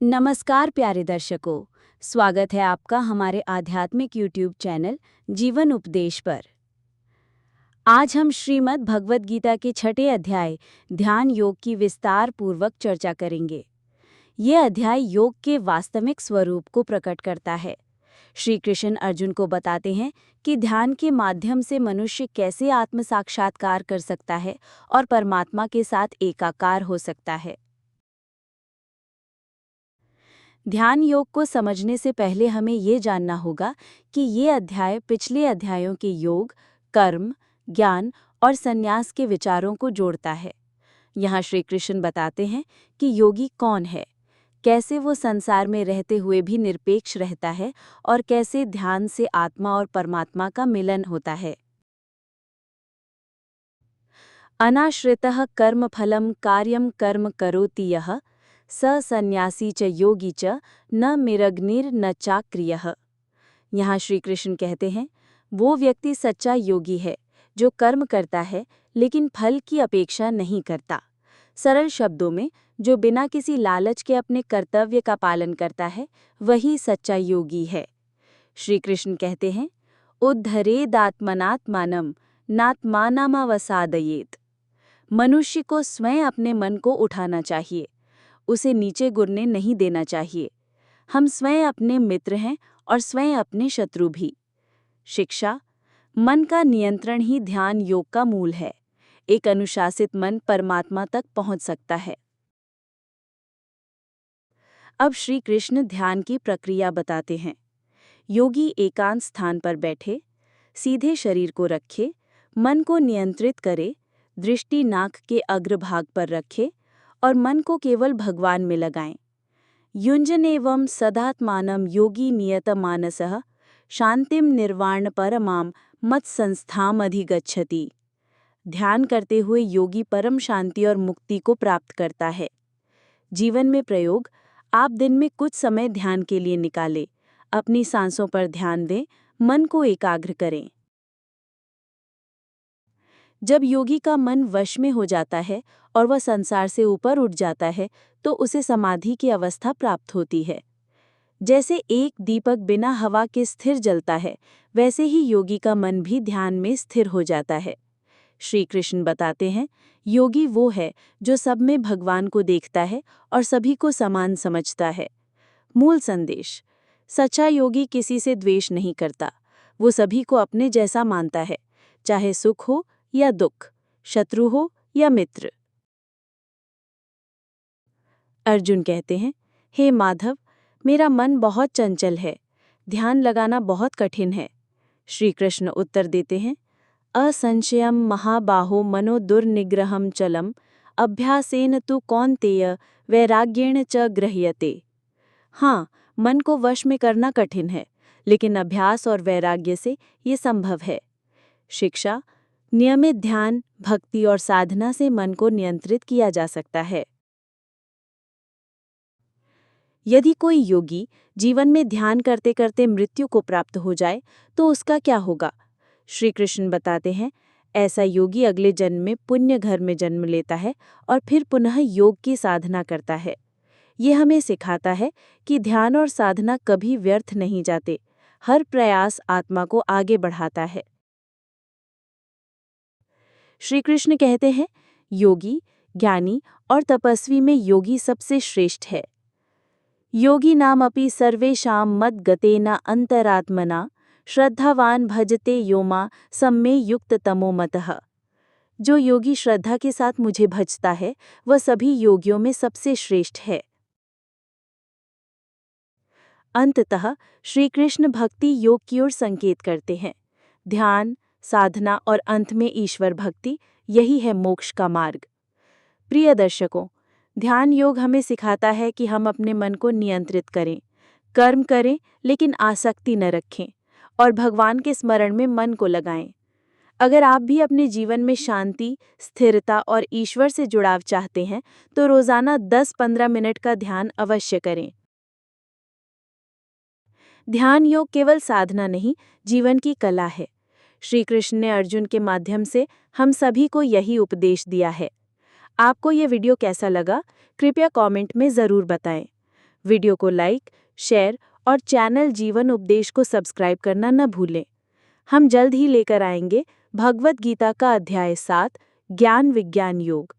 नमस्कार प्यारे दर्शकों, स्वागत है आपका हमारे आध्यात्मिक YouTube चैनल जीवन उपदेश पर। आज हम श्रीमद् भगवद गीता के 6ठे अध्याय ध्यान योग की विस्तार पूर्वक चर्चा करेंगे। ये अध्याय योग के वास्तविक स्वरूप को प्रकट करता है। श्री कृष्ण अर्जुन को बताते हैं कि ध्यान के माध्यम से मनुष्य कैसे आत्म साक्षात्कार कर सकता है और परमात्मा के साथ एकाकार हो सकता है। ध्यान योग को समझने से पहले हमें ये जानना होगा कि ये अध्याय पिछले अध्यायों के योग, कर्म, ज्ञान और संन्यास के विचारों को जोड़ता है। यहाँ श्री कृष्ण बताते हैं कि योगी कौन है, कैसे वो संसार में रहते हुए भी निरपेक्ष रहता है और कैसे ध्यान से आत्मा और परमात्मा का मिलन होता है। अनाश्रितः कर्मफलं कार्यं कर्म करोति यः स सन्यासी च योगी च न मिरग्निर न चाक्रियः। यहाँ श्री कृष्ण कहते हैं, वो व्यक्ति सच्चा योगी है जो कर्म करता है लेकिन फल की अपेक्षा नहीं करता। सरल शब्दों में, जो बिना किसी लालच के अपने कर्तव्य का पालन करता है, वही सच्चा योगी है। श्री कृष्ण कहते हैं, उद्धरेदात्मनात्मानं नात्मानमवसादयेत्। मनुष्य को स्वयं अपने मन को उठाना चाहिए, उसे नीचे गिरने नहीं देना चाहिए। हम स्वयं अपने मित्र हैं और स्वयं अपने शत्रु भी। शिक्षा: मन का नियंत्रण ही ध्यान योग का मूल है। एक अनुशासित मन परमात्मा तक पहुंच सकता है। अब श्री कृष्ण ध्यान की प्रक्रिया बताते हैं। योगी एकांत स्थान पर बैठे, सीधे शरीर को रखे, मन को नियंत्रित करे, दृष्टि नाक के अग्रभाग पर रखे और मन को केवल भगवान में लगाएं। युञ्जनेवं सदात्मानं योगी नियतमानसः शांतिं निर्वाण परमां मत्संस्थामधिगच्छति। ध्यान करते हुए योगी परम शांति और मुक्ति को प्राप्त करता है। जीवन में प्रयोग: आप दिन में कुछ समय ध्यान के लिए निकालें, अपनी सांसों पर ध्यान दें, मन को एकाग्र करें। जब योगी का मन वश में हो जाता है और वह संसार से ऊपर उठ जाता है, तो उसे समाधि की अवस्था प्राप्त होती है। जैसे एक दीपक बिना हवा के स्थिर जलता है, वैसे ही योगी का मन भी ध्यान में स्थिर हो जाता है। श्री कृष्ण बताते हैं, योगी वो है जो सब में भगवान को देखता है और सभी को समान समझता है। मूल संदेश: सच्चा योगी किसी से द्वेष नहीं करता, वो सभी को अपने जैसा मानता है, चाहे सुख हो या दुख, शत्रु हो या मित्र। अर्जुन कहते हैं, हे माधव, मेरा मन बहुत चंचल है, ध्यान लगाना बहुत कठिन है। श्री कृष्ण उत्तर देते हैं, असंशयम महाबाहो मनो दुर्निग्रहम चलम अभ्यासेन तु कौन्तेय वैराग्येण च गृह्यते। हाँ, मन को वश में करना कठिन है, लेकिन अभ्यास और वैराग्य से ये संभव है। शिक्षा: नियमित ध्यान, भक्ति और साधना से मन को नियंत्रित किया जा सकता है। यदि कोई योगी जीवन में ध्यान करते करते मृत्यु को प्राप्त हो जाए तो उसका क्या होगा? श्री कृष्ण बताते हैं, ऐसा योगी अगले जन्म में पुण्य घर में जन्म लेता है और फिर पुनः योग की साधना करता है। ये हमें सिखाता है कि ध्यान और साधना कभी व्यर्थ नहीं जाते, हर प्रयास आत्मा को आगे बढ़ाता है। श्री कृष्ण कहते हैं, योगी, ज्ञानी और तपस्वी में योगी सबसे श्रेष्ठ है। योगी नाम अपि सर्वेषां मद्गतेन अंतरात्मना श्रद्धावान भजते यो मां सम्मे युक्त तमो मतः। जो योगी श्रद्धा के साथ मुझे भजता है, वह सभी योगियों में सबसे श्रेष्ठ है। अंततः श्री कृष्ण भक्ति योग की ओर संकेत करते हैं। ध्यान, साधना और अंत में ईश्वर भक्ति, यही है मोक्ष का मार्ग। प्रिय दर्शकों, ध्यान योग हमें सिखाता है कि हम अपने मन को नियंत्रित करें, कर्म करें लेकिन आसक्ति न रखें और भगवान के स्मरण में मन को लगाएं। अगर आप भी अपने जीवन में शांति, स्थिरता और ईश्वर से जुड़ाव चाहते हैं तो रोजाना 10-15 मिनट का ध्यान अवश्य करें। ध्यान योग केवल साधना नहीं, जीवन की कला है। श्री कृष्ण ने अर्जुन के माध्यम से हम सभी को यही उपदेश दिया है। आपको ये वीडियो कैसा लगा, कृपया कमेंट में ज़रूर बताएं। वीडियो को लाइक, शेयर और चैनल जीवन उपदेश को सब्सक्राइब करना न भूलें। हम जल्द ही लेकर आएंगे भगवद गीता का अध्याय 7, ज्ञान विज्ञान योग।